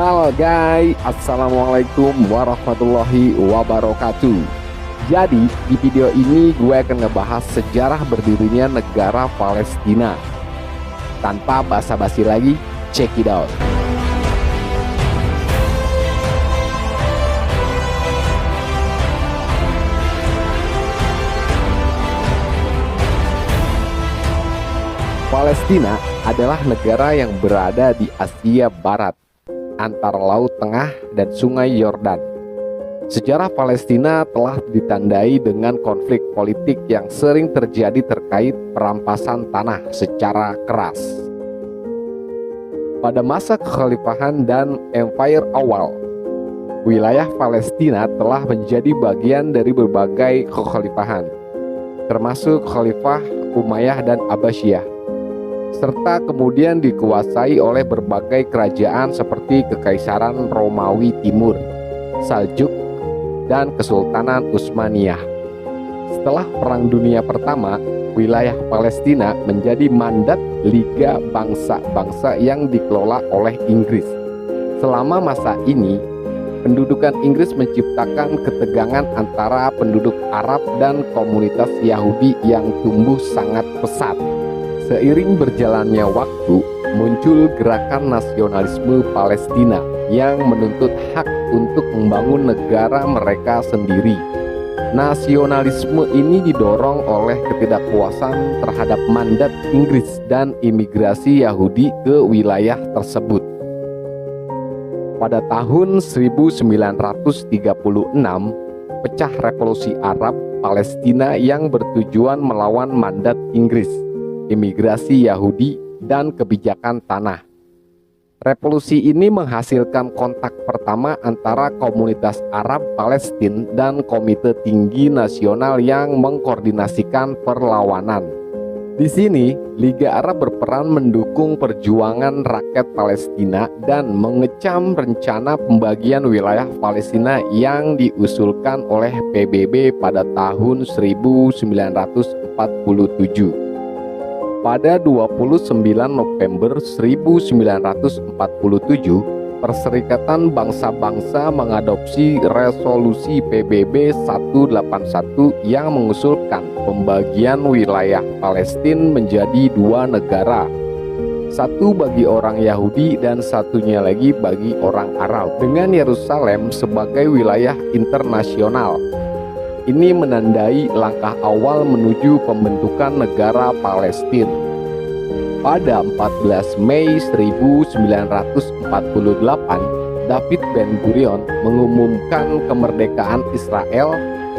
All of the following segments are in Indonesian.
Halo guys, Assalamualaikum warahmatullahi wabarakatuh. Jadi di video ini gue akan ngebahas sejarah berdirinya negara Palestina. Tanpa basa-basi lagi, check it out. Palestina adalah negara yang berada di Asia Barat, antara Laut Tengah dan Sungai Yordan. Sejarah Palestina telah ditandai dengan konflik politik yang sering terjadi terkait perampasan tanah secara keras. Pada masa kekhalifahan dan empire awal, wilayah Palestina telah menjadi bagian dari berbagai kekhalifahan, termasuk Khalifah Umayyah dan Abbasiyah, serta kemudian dikuasai oleh berbagai kerajaan seperti Kekaisaran Romawi Timur, Saljuk, dan Kesultanan Utsmaniyah. Setelah Perang Dunia Pertama, wilayah Palestina menjadi mandat Liga Bangsa-Bangsa yang dikelola oleh Inggris. Selama masa ini, pendudukan Inggris menciptakan ketegangan antara penduduk Arab dan komunitas Yahudi yang tumbuh sangat pesat. Seiring berjalannya waktu, muncul gerakan nasionalisme Palestina yang menuntut hak untuk membangun negara mereka sendiri. Nasionalisme ini didorong oleh ketidakpuasan terhadap mandat Inggris dan imigrasi Yahudi ke wilayah tersebut. Pada tahun 1936, pecah revolusi Arab Palestina yang bertujuan melawan mandat Inggris, imigrasi Yahudi, dan kebijakan tanah. Revolusi ini menghasilkan kontak pertama antara komunitas Arab Palestina dan Komite Tinggi Nasional yang mengkoordinasikan perlawanan. Di sini, Liga Arab berperan mendukung perjuangan rakyat Palestina dan mengecam rencana pembagian wilayah Palestina yang diusulkan oleh PBB pada tahun 1947. Pada 29 November 1947, Perserikatan Bangsa-Bangsa mengadopsi resolusi PBB 181 yang mengusulkan pembagian wilayah Palestina menjadi dua negara, satu bagi orang Yahudi dan satunya lagi bagi orang Arab, dengan Yerusalem sebagai wilayah internasional. Ini menandai langkah awal menuju pembentukan negara Palestina. Pada 14 Mei 1948, David Ben-Gurion mengumumkan kemerdekaan Israel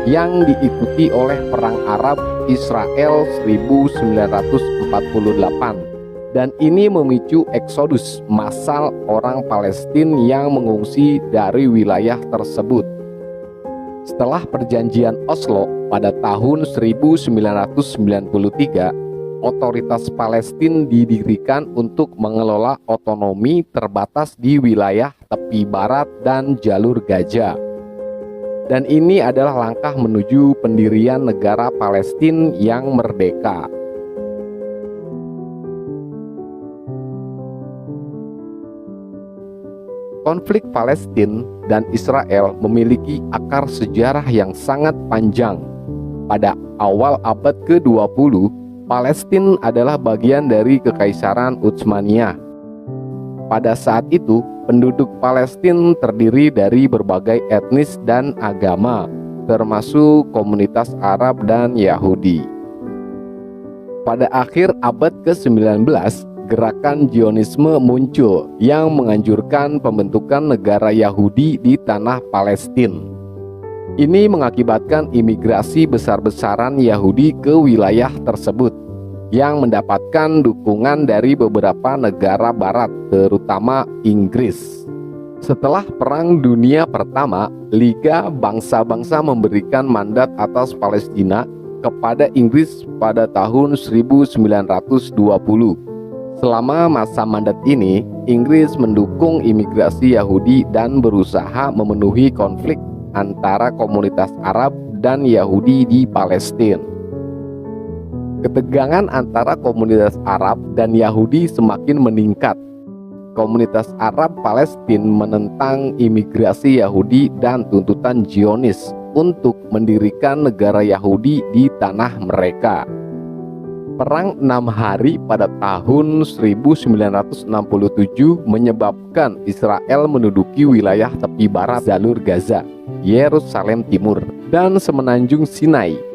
yang diikuti oleh Perang Arab Israel 1948, dan ini memicu eksodus massal orang Palestina yang mengungsi dari wilayah tersebut. Setelah perjanjian Oslo pada tahun 1993, otoritas Palestina didirikan untuk mengelola otonomi terbatas di wilayah tepi barat dan jalur Gaza. Dan ini adalah langkah menuju pendirian negara Palestina yang merdeka. Konflik Palestina dan Israel memiliki akar sejarah yang sangat panjang. Pada awal abad ke-20, Palestina adalah bagian dari Kekaisaran Utsmaniyah. Pada saat itu, penduduk Palestina terdiri dari berbagai etnis dan agama, termasuk komunitas Arab dan Yahudi. Pada akhir abad ke-19, gerakan Zionisme muncul yang menganjurkan pembentukan negara Yahudi di tanah Palestina. Ini mengakibatkan imigrasi besar-besaran Yahudi ke wilayah tersebut yang mendapatkan dukungan dari beberapa negara barat, terutama Inggris. Setelah Perang Dunia Pertama, Liga Bangsa-Bangsa memberikan mandat atas Palestina kepada Inggris pada tahun 1920. Selama masa mandat ini, Inggris mendukung imigrasi Yahudi dan berusaha memenuhi konflik antara komunitas Arab dan Yahudi di Palestina. Ketegangan antara komunitas Arab dan Yahudi semakin meningkat. komunitas Arab Palestina menentang imigrasi Yahudi dan tuntutan Zionis untuk mendirikan negara Yahudi di tanah mereka. Perang 6 hari pada tahun 1967 menyebabkan Israel menduduki wilayah tepi barat jalur Gaza, Yerusalem Timur, dan semenanjung Sinai.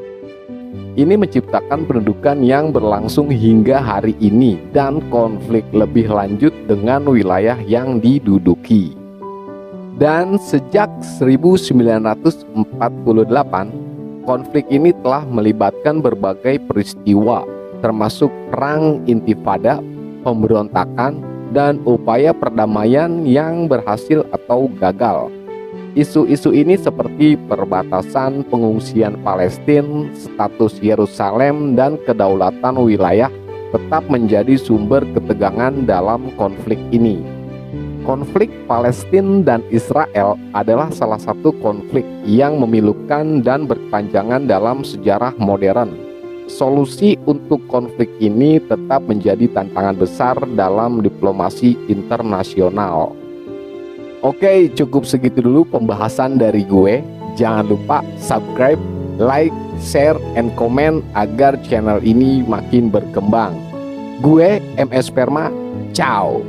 Ini menciptakan pendudukan yang berlangsung hingga hari ini dan konflik lebih lanjut dengan wilayah yang diduduki. Dan sejak 1948, konflik ini telah melibatkan berbagai peristiwa, termasuk perang intifada, pemberontakan, dan upaya perdamaian yang berhasil atau gagal. Isu-isu ini seperti perbatasan pengungsian Palestina, status Yerusalem, dan kedaulatan wilayah tetap menjadi sumber ketegangan dalam konflik ini. Konflik Palestina dan Israel adalah salah satu konflik yang memilukan dan berkepanjangan dalam sejarah modern. Solusi untuk konflik ini tetap menjadi tantangan besar dalam diplomasi internasional. Oke, cukup segitu dulu pembahasan dari gue. Jangan lupa subscribe, like, share, and comment agar channel ini makin berkembang. Gue MS Perma, ciao.